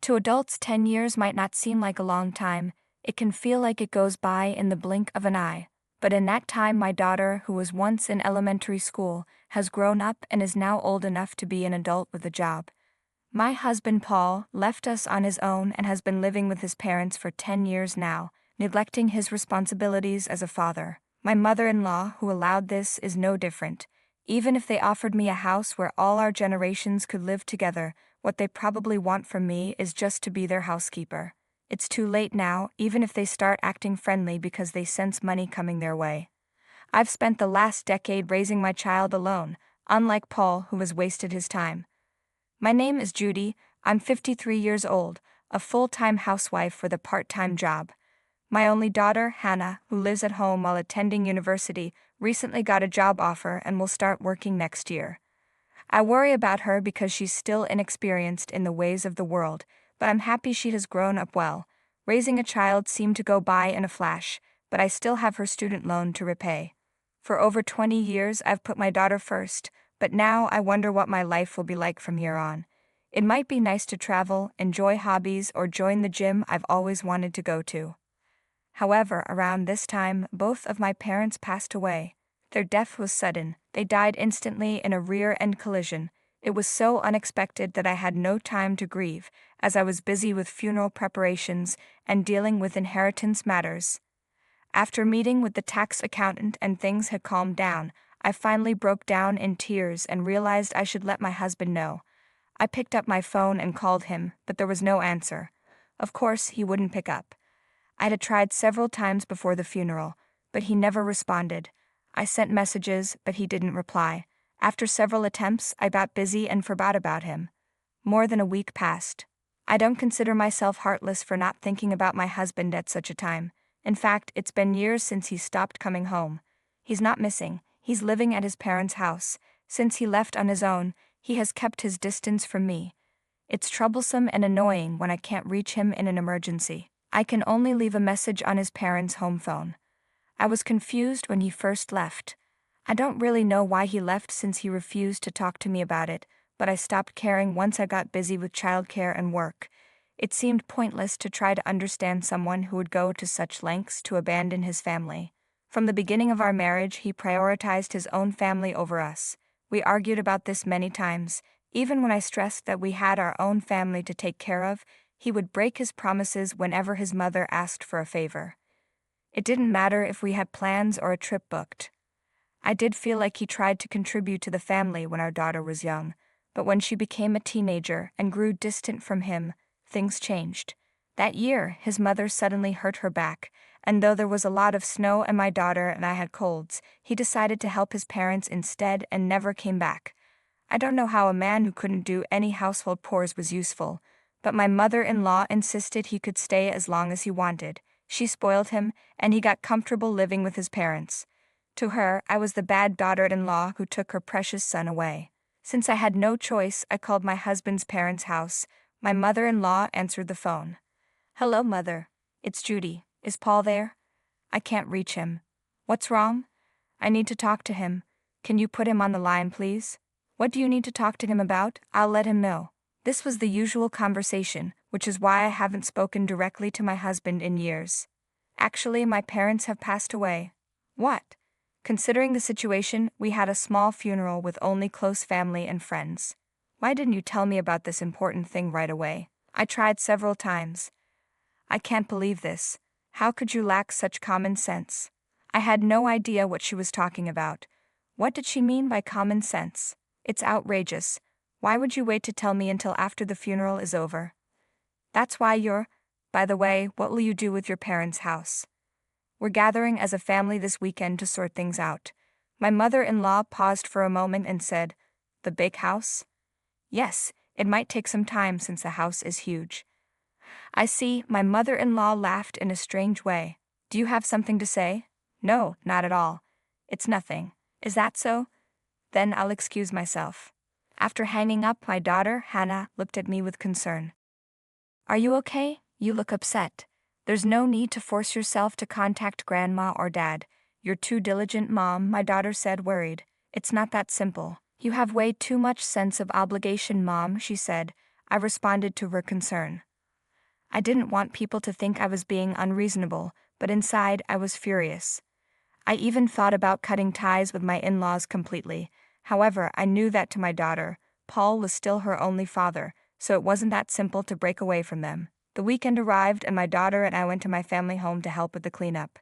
To adults, 10 years might not seem like a long time. It can feel like it goes by in the blink of an eye. But in that time, my daughter, who was once in elementary school, has grown up and is now old enough to be an adult with a job. My husband Paul left us on his own and has been living with his parents for 10 years now, neglecting his responsibilities as a father. My mother-in-law, who allowed this, is no different. Even if they offered me a house where all our generations could live together, what they probably want from me is just to be their housekeeper. It's too late now, even if they start acting friendly because they sense money coming their way. I've spent the last decade raising my child alone, unlike Paul, who has wasted his time. My name is Judy, I'm 53 years old, a full-time housewife with a part-time job. My only daughter, Hannah, who lives at home while attending university, recently got a job offer and will start working next year. I worry about her because she's still inexperienced in the ways of the world, but I'm happy she has grown up well. Raising a child seemed to go by in a flash, but I still have her student loan to repay. For over 20 years, I've put my daughter first, but now I wonder what my life will be like from here on. It might be nice to travel, enjoy hobbies, or join the gym I've always wanted to go to. However, around this time, both of my parents passed away. Their death was sudden. They died instantly in a rear-end collision. It was so unexpected that I had no time to grieve, as I was busy with funeral preparations and dealing with inheritance matters. After meeting with the tax accountant and things had calmed down, I finally broke down in tears and realized I should let my husband know. I picked up my phone and called him, but there was no answer. Of course, he wouldn't pick up. I had tried several times before the funeral, but he never responded. I sent messages, but he didn't reply. After several attempts, I got busy and forgot about him. More than a week passed. I don't consider myself heartless for not thinking about my husband at such a time. In fact, it's been years since he stopped coming home. He's not missing. He's living at his parents' house. Since he left on his own, he has kept his distance from me. It's troublesome and annoying when I can't reach him in an emergency. I can only leave a message on his parents' home phone. I was confused when he first left. I don't really know why he left since he refused to talk to me about it, but I stopped caring once I got busy with childcare and work. It seemed pointless to try to understand someone who would go to such lengths to abandon his family. From the beginning of our marriage, he prioritized his own family over us. We argued about this many times. Even when I stressed that we had our own family to take care of, he would break his promises whenever his mother asked for a favor. It didn't matter if we had plans or a trip booked. I did feel like he tried to contribute to the family when our daughter was young, but when she became a teenager and grew distant from him, things changed. That year, his mother suddenly hurt her back, and though there was a lot of snow and my daughter and I had colds, he decided to help his parents instead and never came back. I don't know how a man who couldn't do any household chores was useful, but my mother-in-law insisted he could stay as long as he wanted. She spoiled him, and he got comfortable living with his parents. To her, I was the bad daughter-in-law who took her precious son away. Since I had no choice, I called my husband's parents' house. My mother-in-law answered the phone. "Hello, Mother. It's Judy. Is Paul there? I can't reach him. What's wrong? I need to talk to him. Can you put him on the line, please? What do you need to talk to him about? I'll let him know." This was the usual conversation, which is why I haven't spoken directly to my husband in years. Actually, my parents have passed away. What? Considering the situation, we had a small funeral with only close family and friends. Why didn't you tell me about this important thing right away? I tried several times. I can't believe this. How could you lack such common sense? I had no idea what she was talking about. What did she mean by common sense? It's outrageous. Why would you wait to tell me until after the funeral is over? That's why By the way, what will you do with your parents' house? We're gathering as a family this weekend to sort things out. My mother-in-law paused for a moment and said, "The big house?" Yes, it might take some time since the house is huge. I see. My mother-in-law laughed in a strange way. Do you have something to say? No, not at all. It's nothing. Is that so? Then I'll excuse myself. After hanging up, my daughter, Hannah, looked at me with concern. Are you okay? You look upset. There's no need to force yourself to contact Grandma or Dad. You're too diligent, Mom, my daughter said, worried. It's not that simple. You have way too much sense of obligation, Mom, she said. I responded to her concern. I didn't want people to think I was being unreasonable, but inside I was furious. I even thought about cutting ties with my in-laws completely. However, I knew that to my daughter, Paul was still her only father, so it wasn't that simple to break away from them. The weekend arrived and my daughter and I went to my family home to help with the cleanup.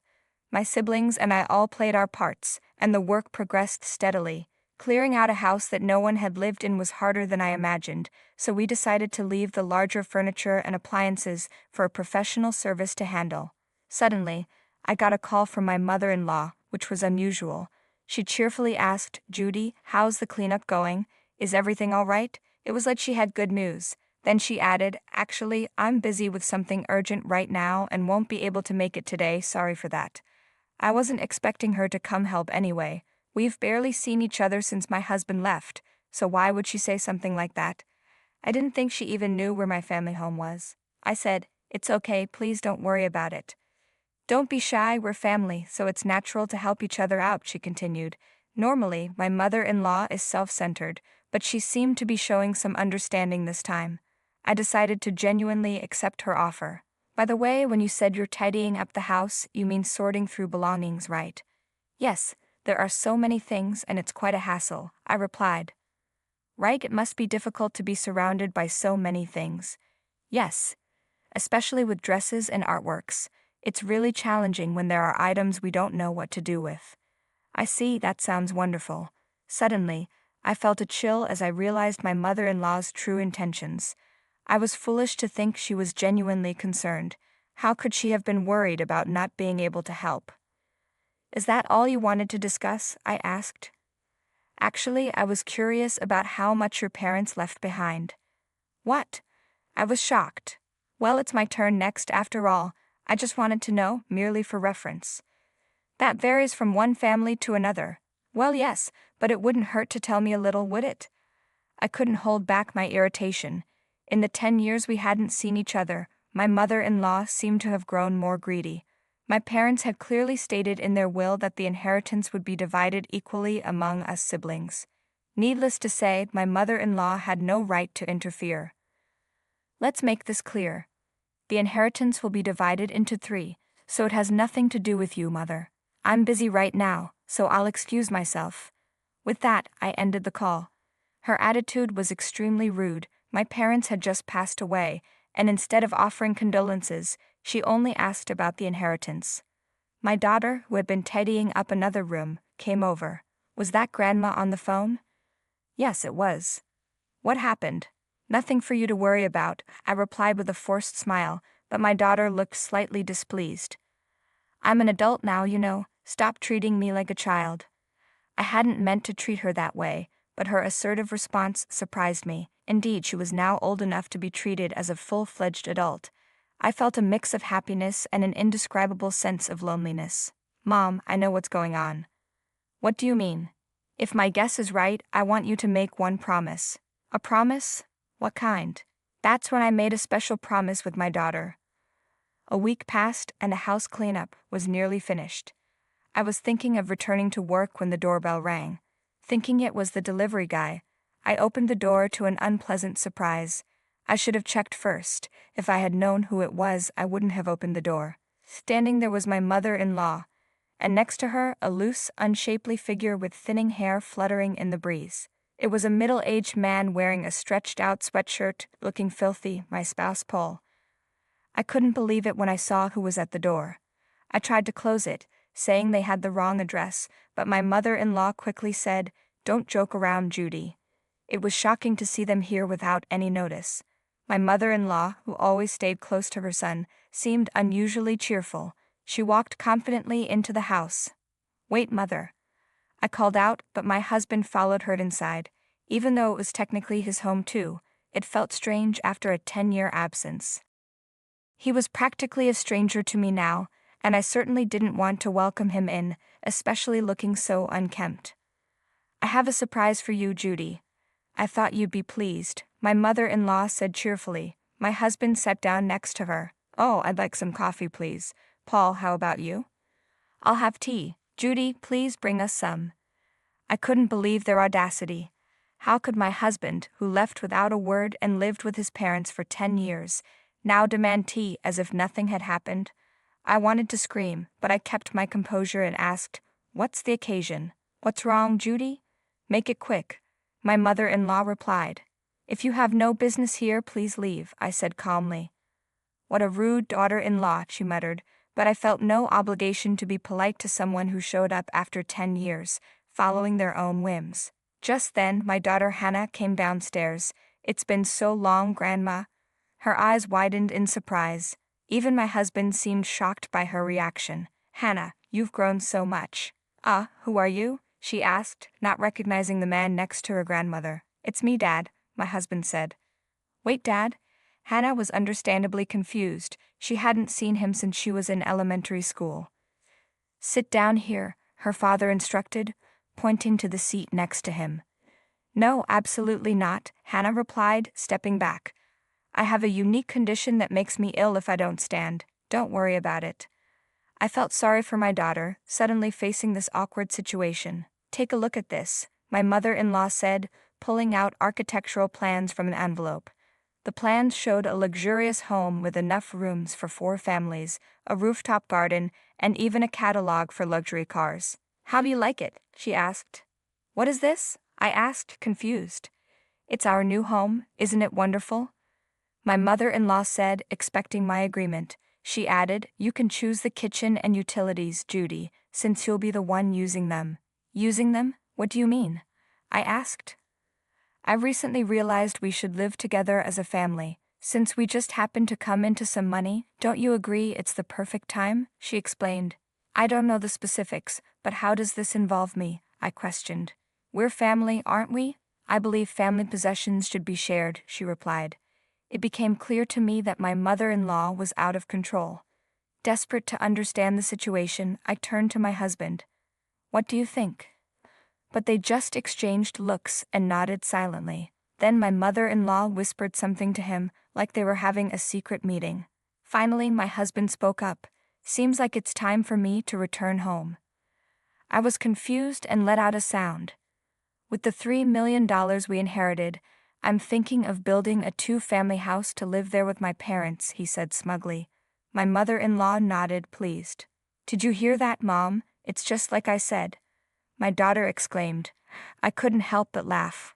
My siblings and I all played our parts, and the work progressed steadily. Clearing out a house that no one had lived in was harder than I imagined, so we decided to leave the larger furniture and appliances for a professional service to handle. Suddenly, I got a call from my mother-in-law, which was unusual. She cheerfully asked, "Judy, how's the cleanup going? Is everything all right?" It was like she had good news. Then she added, "Actually, I'm busy with something urgent right now and won't be able to make it today, sorry for that." I wasn't expecting her to come help anyway. We've barely seen each other since my husband left, so why would she say something like that? I didn't think she even knew where my family home was. I said, "It's okay, please don't worry about it." "Don't be shy, we're family, so it's natural to help each other out," she continued. Normally, my mother-in-law is self-centered, but she seemed to be showing some understanding this time. I decided to genuinely accept her offer. "By the way, when you said you're tidying up the house, you mean sorting through belongings, right?" "Yes, there are so many things and it's quite a hassle," I replied. "Right, it must be difficult to be surrounded by so many things." "Yes, especially with dresses and artworks. It's really challenging when there are items we don't know what to do with." "I see, that sounds wonderful." Suddenly, I felt a chill as I realized my mother-in-law's true intentions. I was foolish to think she was genuinely concerned. How could she have been worried about not being able to help? "Is that all you wanted to discuss?" I asked. "Actually, I was curious about how much your parents left behind." "What?" I was shocked. "Well, it's my turn next after all. I just wanted to know, merely for reference." "That varies from one family to another." "Well, yes, but it wouldn't hurt to tell me a little, would it?" I couldn't hold back my irritation. In the 10 years we hadn't seen each other, my mother-in-law seemed to have grown more greedy. My parents had clearly stated in their will that the inheritance would be divided equally among us siblings. Needless to say, my mother-in-law had no right to interfere. "Let's make this clear. The inheritance will be divided into 3, so it has nothing to do with you, Mother. I'm busy right now, so I'll excuse myself." With that, I ended the call. Her attitude was extremely rude. My parents had just passed away, and instead of offering condolences, she only asked about the inheritance. My daughter, who had been tidying up another room, came over. "Was that Grandma on the phone?" "Yes, it was." "What happened?" "Nothing for you to worry about," I replied with a forced smile, but my daughter looked slightly displeased. "I'm an adult now, you know. Stop treating me like a child." I hadn't meant to treat her that way, but her assertive response surprised me. Indeed, she was now old enough to be treated as a full-fledged adult. I felt a mix of happiness and an indescribable sense of loneliness. "Mom, I know what's going on." "What do you mean?" "If my guess is right, I want you to make one promise." "A promise? What kind?" That's when I made a special promise with my daughter. A week passed and the house cleanup was nearly finished. I was thinking of returning to work when the doorbell rang. Thinking it was the delivery guy, I opened the door to an unpleasant surprise. I should have checked first. If I had known who it was, I wouldn't have opened the door. Standing there was my mother-in-law, and next to her, a loose, unshapely figure with thinning hair fluttering in the breeze. It was a middle-aged man wearing a stretched-out sweatshirt, looking filthy, my spouse Paul. I couldn't believe it when I saw who was at the door. I tried to close it, saying they had the wrong address, but my mother-in-law quickly said, "Don't joke around, Judy." It was shocking to see them here without any notice. My mother-in-law, who always stayed close to her son, seemed unusually cheerful. She walked confidently into the house. "Wait, Mother." I called out, but my husband followed her inside. Even though it was technically his home too, it felt strange after a 10-year absence. He was practically a stranger to me now, and I certainly didn't want to welcome him in, especially looking so unkempt. "I have a surprise for you, Judy. I thought you'd be pleased," my mother-in-law said cheerfully. My husband sat down next to her. "Oh, I'd like some coffee, please. Paul, how about you?" "I'll have tea. Judy, please bring us some." I couldn't believe their audacity. How could my husband, who left without a word and lived with his parents for 10 years, Now demand tea as if nothing had happened. I wanted to scream, but I kept my composure and asked, "What's the occasion? What's wrong, Judy? Make it quick." My mother-in-law replied. "If you have no business here, please leave," I said calmly. "What a rude daughter-in-law," she muttered, but I felt no obligation to be polite to someone who showed up after 10 years, following their own whims. Just then, my daughter Hannah came downstairs. "It's been so long, Grandma." Her eyes widened in surprise. Even my husband seemed shocked by her reaction. "Hannah, you've grown so much." Who are you?" she asked, not recognizing the man next to her grandmother. "It's me, Dad," my husband said. "Wait, Dad?" Hannah was understandably confused. She hadn't seen him since she was in elementary school. "Sit down here," her father instructed, pointing to the seat next to him. "No, absolutely not," Hannah replied, stepping back. "I have a unique condition that makes me ill if I don't stand. Don't worry about it." I felt sorry for my daughter, suddenly facing this awkward situation. "Take a look at this," my mother-in-law said, pulling out architectural plans from an envelope. The plans showed a luxurious home with enough rooms for 4 families, a rooftop garden, and even a catalog for luxury cars. "How do you like it?" she asked. "What is this?" I asked, confused. "It's our new home, isn't it wonderful?" My mother-in-law said, expecting my agreement. She added, "You can choose the kitchen and utilities, Judy, since you'll be the one using them." "Using them? What do you mean?" I asked. "I recently realized we should live together as a family. Since we just happened to come into some money, don't you agree it's the perfect time?" she explained. "I don't know the specifics, but how does this involve me?" I questioned. "We're family, aren't we?" "I believe family possessions should be shared," she replied. It became clear to me that my mother-in-law was out of control. Desperate to understand the situation, I turned to my husband. "What do you think?" But they just exchanged looks and nodded silently. Then my mother-in-law whispered something to him, like they were having a secret meeting. Finally, my husband spoke up. "Seems like it's time for me to return home." I was confused and let out a sound. "With the $3 million we inherited, I'm thinking of building a 2-family house to live there with my parents," he said smugly. My mother-in-law nodded, pleased. "Did you hear that, Mom? It's just like I said," my daughter exclaimed. I couldn't help but laugh.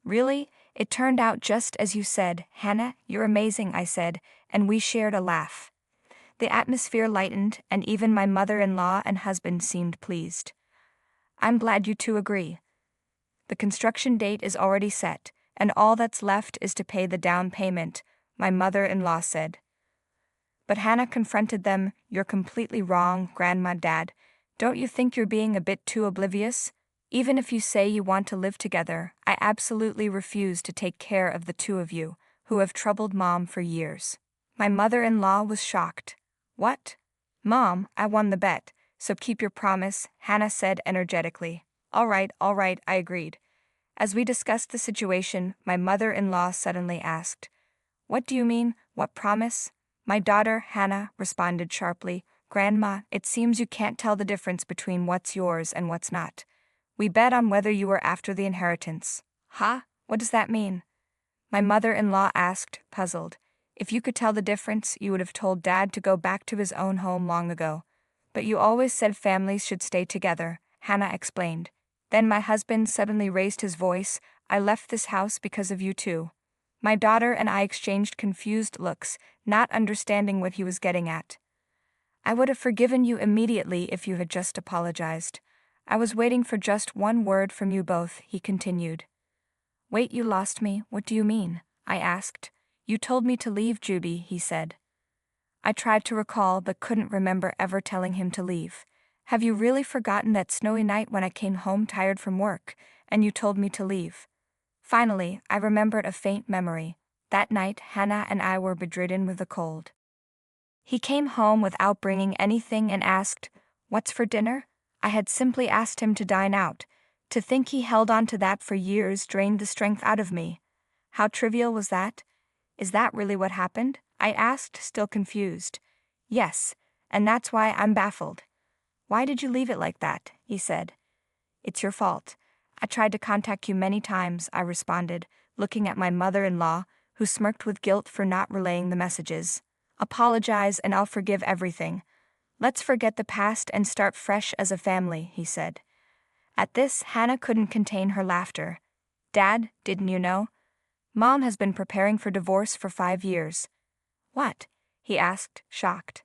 "Really? It turned out just as you said, Hannah. You're amazing," I said, and we shared a laugh. The atmosphere lightened, and even my mother-in-law and husband seemed pleased. "I'm glad you two agree. The construction date is already set, and all that's left is to pay the down payment," my mother-in-law said. But Hannah confronted them. "You're completely wrong, Grandma, Dad. Don't you think you're being a bit too oblivious? Even if you say you want to live together, I absolutely refuse to take care of the 2 of you, who have troubled Mom for years." My mother-in-law was shocked. "What?" "Mom, I won the bet, so keep your promise," Hannah said energetically. All right, I agreed. As we discussed the situation, my mother-in-law suddenly asked, "What do you mean, what promise?" My daughter, Hannah, responded sharply, "Grandma, it seems you can't tell the difference between what's yours and what's not. We bet on whether you were after the inheritance." "Huh? What does that mean?" my mother-in-law asked, puzzled. "If you could tell the difference, you would have told Dad to go back to his own home long ago. But you always said families should stay together," Hannah explained. Then my husband suddenly raised his voice. "I left this house because of you two." My daughter and I exchanged confused looks, not understanding what he was getting at. "I would have forgiven you immediately if you had just apologized. I was waiting for just one word from you both," he continued. "Wait, you lost me. What do you mean?" I asked. "You told me to leave, Judy," he said. I tried to recall but couldn't remember ever telling him to leave. "Have you really forgotten that snowy night when I came home tired from work, and you told me to leave?" Finally, I remembered a faint memory. That night, Hannah and I were bedridden with a cold. He came home without bringing anything and asked, "What's for dinner?" I had simply asked him to dine out. To think he held on to that for years drained the strength out of me. How trivial was that? "Is that really what happened?" I asked, still confused. "Yes, and that's why I'm baffled." "Why did you leave it like that?" he said. "It's your fault. I tried to contact you many times," I responded, looking at my mother-in-law, who smirked with guilt for not relaying the messages. "Apologize and I'll forgive everything. Let's forget the past and start fresh as a family," he said. At this, Hannah couldn't contain her laughter. "Dad, didn't you know? Mom has been preparing for divorce for 5 years." "What?" he asked, shocked.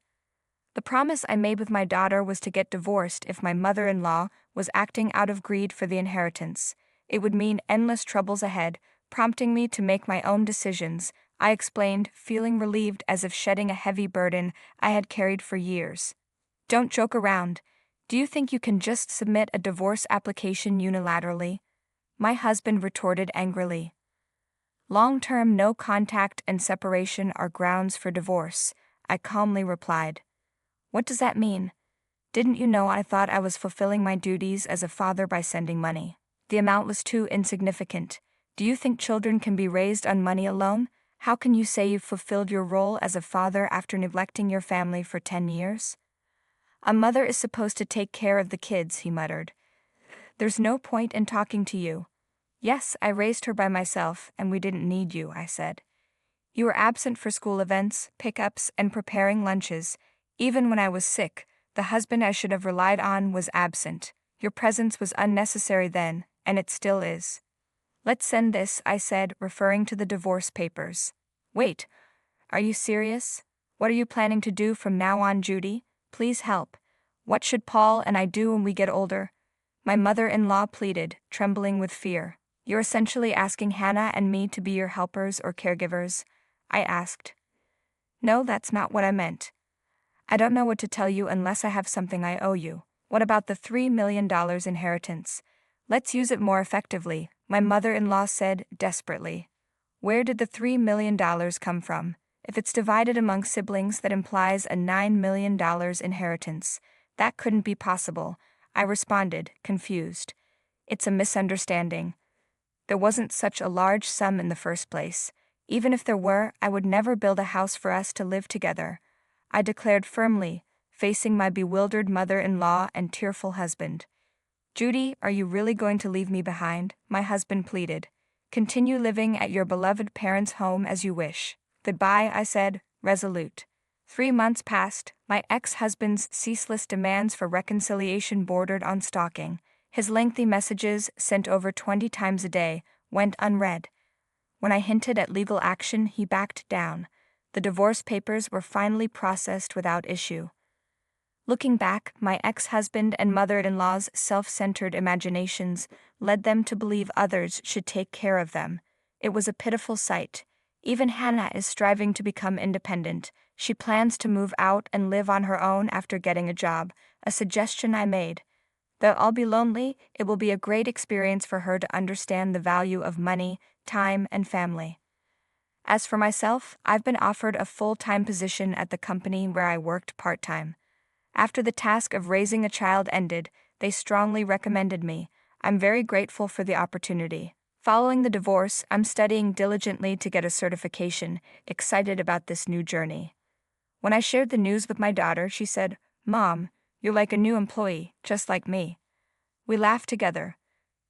"The promise I made with my daughter was to get divorced if my mother-in-law was acting out of greed for the inheritance. It would mean endless troubles ahead, prompting me to make my own decisions," I explained, feeling relieved as if shedding a heavy burden I had carried for years. "Don't joke around. Do you think you can just submit a divorce application unilaterally?" my husband retorted angrily. "Long-term no contact and separation are grounds for divorce," I calmly replied. "What does that mean? Didn't you know I thought I was fulfilling my duties as a father by sending money? The amount was too insignificant. Do you think children can be raised on money alone? How can you say you've fulfilled your role as a father after neglecting your family for 10 years? A mother is supposed to take care of the kids," he muttered. "There's no point in talking to you." "Yes, I raised her by myself, and we didn't need you," I said. "You were absent for school events, pickups, and preparing lunches. Even when I was sick, the husband I should have relied on was absent. Your presence was unnecessary then, and it still is." "Let's send this," I said, referring to the divorce papers. "Wait, are you serious? What are you planning to do from now on, Judy? Please help. What should Paul and I do when we get older?" my mother-in-law pleaded, trembling with fear. "You're essentially asking Hannah and me to be your helpers or caregivers?" I asked. "No, that's not what I meant. I don't know what to tell you unless I have something I owe you. What about the $3 million inheritance? Let's use it more effectively," my mother-in-law said desperately. "Where did the $3 million come from? If it's divided among siblings, that implies a $9 million inheritance. That couldn't be possible," I responded, confused. "It's a misunderstanding. There wasn't such a large sum in the first place. Even if there were, I would never build a house for us to live together," I declared firmly, facing my bewildered mother-in-law and tearful husband. "Judy, are you really going to leave me behind?" my husband pleaded. "Continue living at your beloved parents' home as you wish." "Goodbye," I said, resolute. 3 months passed. My ex-husband's ceaseless demands for reconciliation bordered on stalking. His lengthy messages, sent over 20 times a day, went unread. When I hinted at legal action, he backed down. The divorce papers were finally processed without issue. Looking back, my ex-husband and mother-in-law's self-centered imaginations led them to believe others should take care of them. It was a pitiful sight. Even Hannah is striving to become independent. She plans to move out and live on her own after getting a job, a suggestion I made. Though I'll be lonely, it will be a great experience for her to understand the value of money, time, and family. As for myself, I've been offered a full-time position at the company where I worked part-time. After the task of raising a child ended, they strongly recommended me. I'm very grateful for the opportunity. Following the divorce, I'm studying diligently to get a certification, excited about this new journey. When I shared the news with my daughter, she said, "Mom, you're like a new employee, just like me." We laughed together.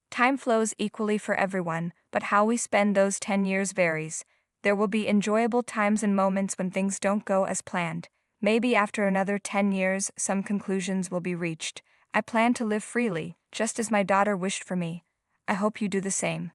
Time flows equally for everyone, but how we spend those 10 years varies. There will be enjoyable times and moments when things don't go as planned. Maybe after another 10 years, some conclusions will be reached. I plan to live freely, just as my daughter wished for me. I hope you do the same.